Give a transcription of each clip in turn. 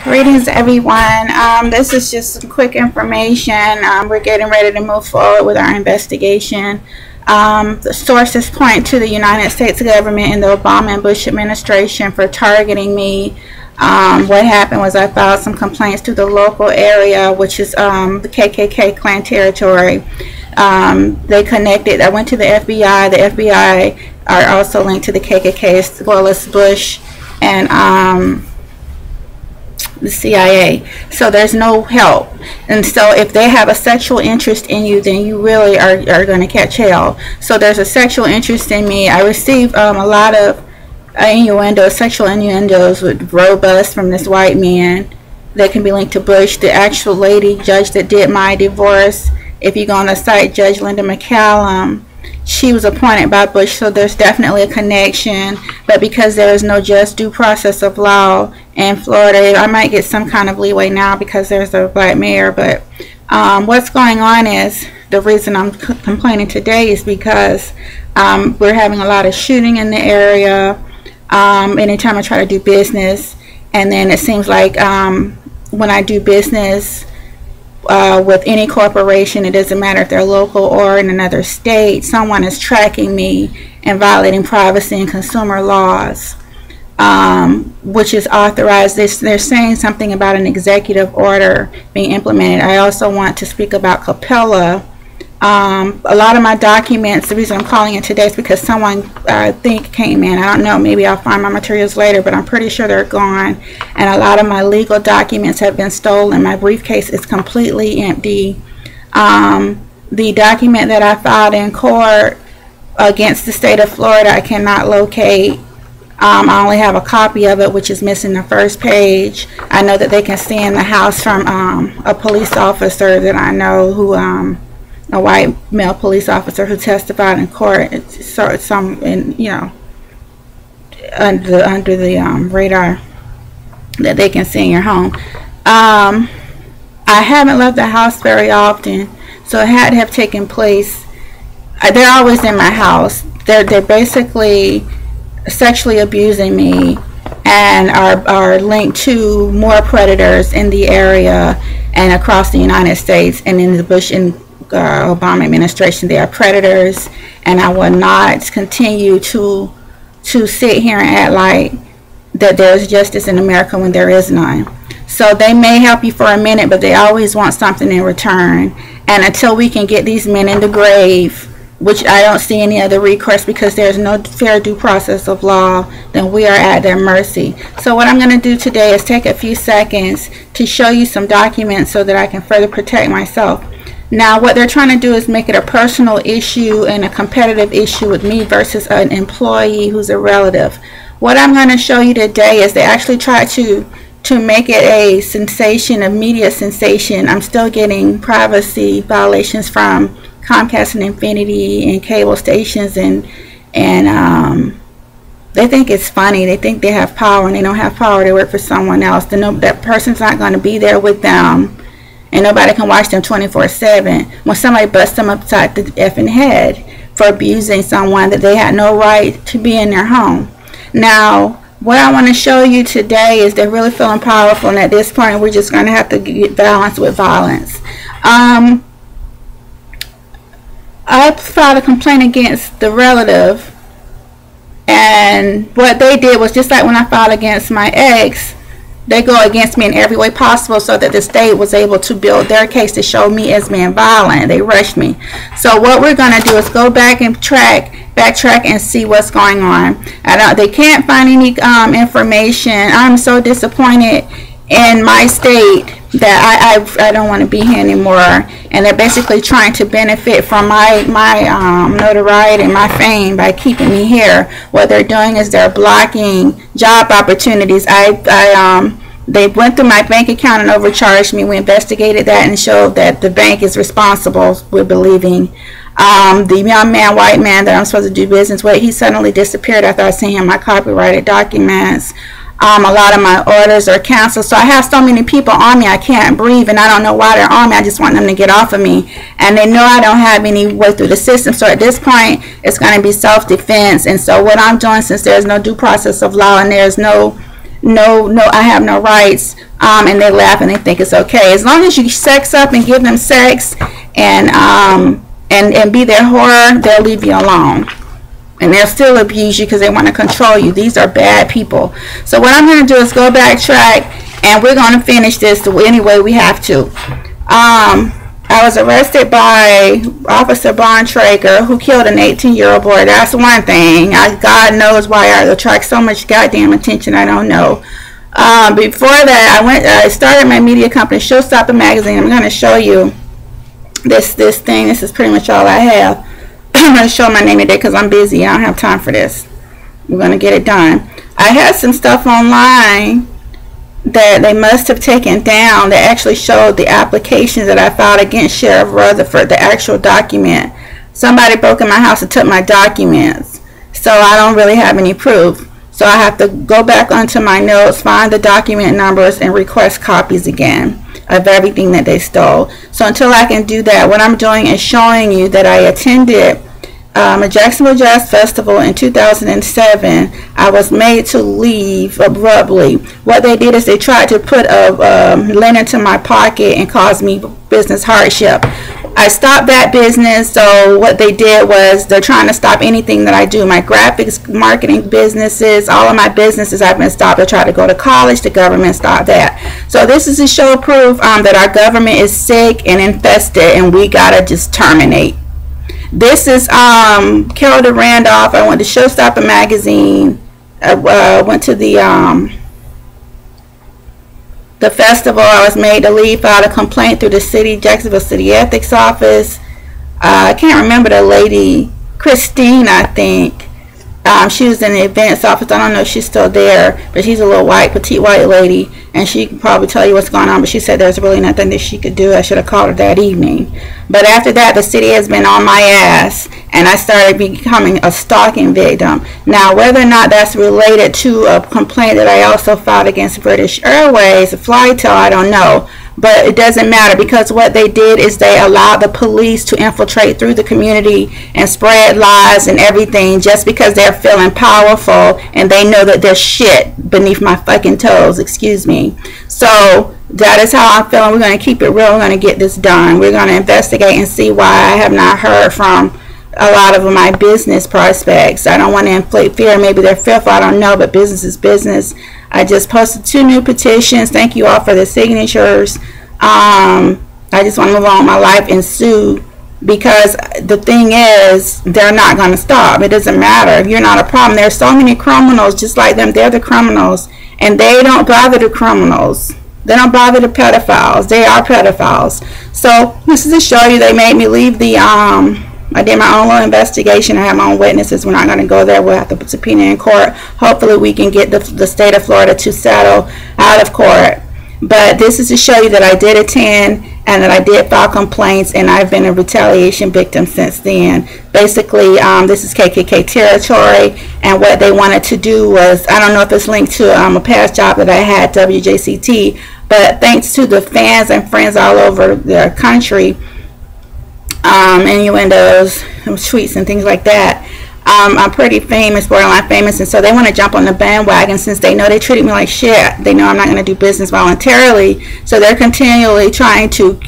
Greetings, everyone. This is just some quick information. We're getting ready to move forward with our investigation. The sources point to the United States government and the Obama and Bush administration for targeting me. What happened was I filed some complaints to the local area, which is the KKK Klan territory. They connected. I went to the FBI. The FBI are also linked to the KKK as well as Bush and the CIA. So there's no help, and so if they have a sexual interest in you, then you really are going to catch hell. So there's a sexual interest in me. I received a lot of innuendos, sexual innuendos with robust from this white man that can be linked to Bush. The actual lady judge that did my divorce, if you go on the site, Judge Linda McCallum, she was appointed by Bush, so there's definitely a connection. But because there is no just due process of law in Florida, I might get some kind of leeway now because there's a black mayor. But what's going on is, the reason I'm complaining today is because we're having a lot of shooting in the area anytime I try to do business. And then it seems like when I do business with any corporation, it doesn't matter if they're local or in another state, someone is tracking me and violating privacy and consumer laws, which is authorized. They're saying something about an executive order being implemented. I also want to speak about Capella. A lot of my documents, the reason I'm calling it today is because someone I think came in. I don't know, maybe I'll find my materials later, but I'm pretty sure they're gone. And a lot of my legal documents have been stolen. My briefcase is completely empty. The document that I filed in court against the state of Florida, I cannot locate. I only have a copy of it, which is missing the first page. I know that they can see in the house from a police officer that I know who a white male police officer who testified in court. So it's some, you know, under the radar that they can see in your home. I haven't left the house very often, so it had to have taken place. They're always in my house. They're basically sexually abusing me and are linked to more predators in the area and across the United States and in the Bush and Obama administration. They are predators, and I will not continue to sit here and act like that there's justice in America when there is none. So they may help you for a minute, but they always want something in return. And until we can get these men in the grave, which I don't see any other recourse because there's no fair due process of law, then we are at their mercy. So what I'm going to do today is take a few seconds to show you some documents so that I can further protect myself. Now, what they're trying to do is make it a personal issue and a competitive issue with me versus an employee who's a relative. What I'm going to show you today is they actually try to make it a sensation, a media sensation. I'm still getting privacy violations from Comcast and Infinity and cable stations, and they think it's funny. They think they have power, and they don't have power. They work for someone else. That person's not going to be there with them, and nobody can watch them 24/7 when somebody busts them upside the effing head for abusing someone that they had no right to be in their home. Now, what I want to show you today is they're really feeling powerful, and at this point, we're just going to have to get violence with violence. I filed a complaint against the relative, and what they did was just like when I filed against my ex. They go against me in every way possible so that the state was able to build their case to show me as being violent. They rushed me. So what we're going to do is go back and backtrack and see what's going on. They can't find any information. I'm so disappointed in my state that I don't want to be here anymore. And they're basically trying to benefit from my notoriety and my fame by keeping me here. What they're doing is they're blocking job opportunities. They went through my bank account and overcharged me. We investigated that and showed that the bank is responsible, we're believing. The young man, white man that I'm supposed to do business with, he suddenly disappeared after I sent him my copyrighted documents. A lot of my orders are canceled. So I have so many people on me, I can't breathe, and I don't know why they're on me. I just want them to get off of me. And they know I don't have any way through the system. So at this point, it's going to be self-defense. And so what I'm doing, since there's no due process of law and there's no I have no rights, and they laugh and they think it's okay. As long as you sex up and give them sex and be their whore, they'll leave you alone. And they'll still abuse you because they want to control you. These are bad people. So what I'm going to do is go backtrack, and we're going to finish this the any way we have to. I was arrested by Officer Bontrager, who killed an 18-year-old boy. That's one thing. God knows why I attract so much goddamn attention. I don't know. Before that, I started my media company, Showstopper Magazine. I'm going to show you this thing. This is pretty much all I have. I'm going to show my name today because I'm busy. I don't have time for this. We're going to get it done. I had some stuff online that they must have taken down that actually showed the applications that I filed against Sheriff Rutherford, the actual document. Somebody broke in my house and took my documents, so I don't really have any proof. So I have to go back onto my notes, find the document numbers, and request copies again of everything that they stole. So until I can do that, what I'm doing is showing you that I attended a Jacksonville Jazz Festival in 2007. I was made to leave abruptly. What they did is they tried to put a lien into my pocket and cause me business hardship. I stopped that business. So what they did was they're trying to stop anything that I do. My graphics, marketing businesses, all of my businesses have been stopped. I tried to go to college. The government stopped that. So this is to show proof that our government is sick and infested, and we gotta just terminate. This is Carol to Randolph. I went to Showstopper Magazine. I went to the festival. I was made to leave, filed a complaint through the Jacksonville City Ethics Office. I can't remember the lady, Christine, I think. She was in the events office. I don't know if she's still there, but she's a little petite white lady, and she can probably tell you what's going on, but she said there's really nothing that she could do. I should have called her that evening. But after that, the city has been on my ass, and I started becoming a stalking victim. Now, whether or not that's related to a complaint that I also filed against British Airways, a Flytel, I don't know. But it doesn't matter, because what they did is they allowed the police to infiltrate through the community and spread lies and everything just because they're feeling powerful and they know that there's shit beneath my fucking toes, excuse me. So that is how I'm feeling. We're going to keep it real. We're going to get this done. We're going to investigate and see why I have not heard from a lot of my business prospects. I don't want to inflate fear. Maybe they're fearful. I don't know, but business is business. I just posted 2 new petitions. Thank you all for the signatures. I just want to move on with my life and sue, because the thing is, they're not going to stop. It doesn't matter. You're not a problem. There's so many criminals just like them. They're the criminals, and they don't bother the criminals. They don't bother the pedophiles. They are pedophiles. So this is to show you they made me leave the I did my own little investigation. I have my own witnesses. We're not going to go there. We'll have to subpoena in court. Hopefully we can get the state of Florida to settle out of court. But this is to show you that I did attend and that I did file complaints, and I've been a retaliation victim since then. Basically, this is KKK territory, and what they wanted to do was, I don't know if it's linked to a past job that I had, WJCT, but thanks to the fans and friends all over the country, innuendos, tweets and things like that, I'm pretty famous, borderline famous, and so they want to jump on the bandwagon since they know they treated me like shit. They know I'm not going to do business voluntarily, so they're continually trying to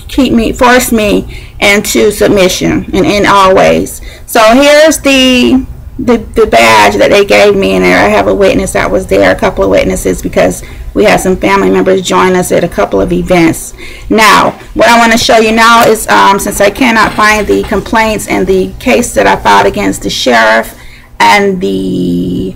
force me into submission in all ways. So here's the badge that they gave me, and there I have a witness that was there, a couple of witnesses, because we had some family members join us at a couple of events. Now, what I want to show you now is, since I cannot find the complaints and the case that I filed against the sheriff and the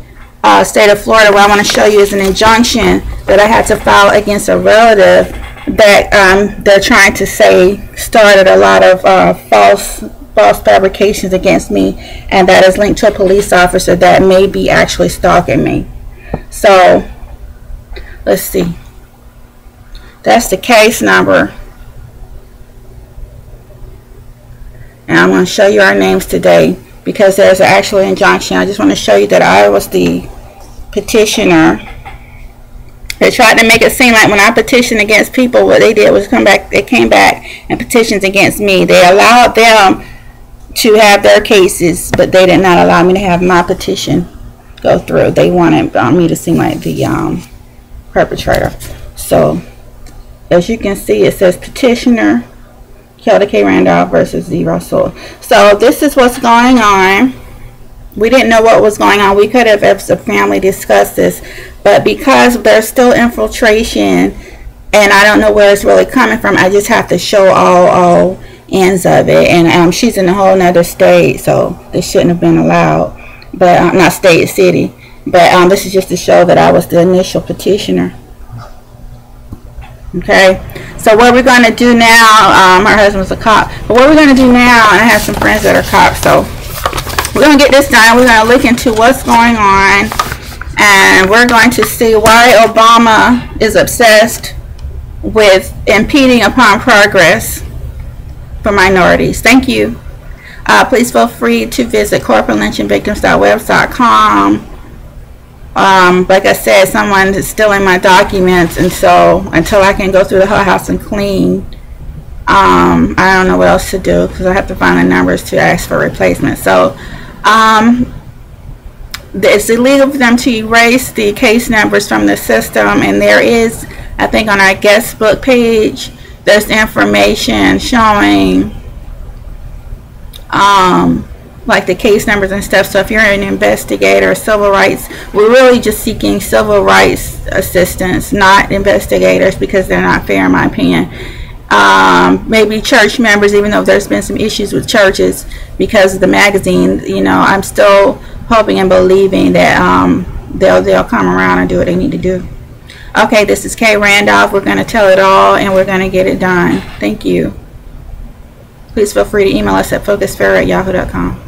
state of Florida, what I want to show you is an injunction that I had to file against a relative that they're trying to say started a lot of false fabrications against me, and that is linked to a police officer that may be actually stalking me. So let's see, that's the case number, and I'm going to show you our names today because there's an actual injunction. I just want to show you that I was the petitioner. They tried to make it seem like when I petitioned against people, what they did was they came back and petitioned against me. They allowed them to have their cases, but they did not allow me to have my petition go through. They wanted me to seem like the perpetrator. So as you can see, it says petitioner Kelda K. Randolph versus Z. Russell. So this is what's going on. We didn't know what was going on. We could have, as a family, discussed this, but because there's still infiltration and I don't know where it's really coming from, I just have to show all ends of it. And she's in a whole nother state, so this shouldn't have been allowed. But not state, city. But this is just to show that I was the initial petitioner. Okay, so what we're going to do now, her husband was a cop, but what we're going to do now, and I have some friends that are cops, so we're going to get this done. We're going to look into what's going on, and we're going to see why Obama is obsessed with impeding upon progress for minorities. Thank you. Please feel free to visit corporatelynchingvictims.webs.com. Like I said, someone is stealing my documents, and so until I can go through the whole house and clean, I don't know what else to do, because I have to find the numbers to ask for replacement. So it's illegal for them to erase the case numbers from the system, and there is, I think on our guest book page, there's information showing like the case numbers and stuff. So if you're an investigator, civil rights, we're really just seeking civil rights assistance, not investigators, because they're not fair in my opinion. Maybe church members, even though there's been some issues with churches because of the magazine, you know, I'm still hoping and believing that they'll come around and do what they need to do. Okay, this is K. Randolph. We're going to tell it all, and we're going to get it done. Thank you. Please feel free to email us at focusfair@yahoo.com.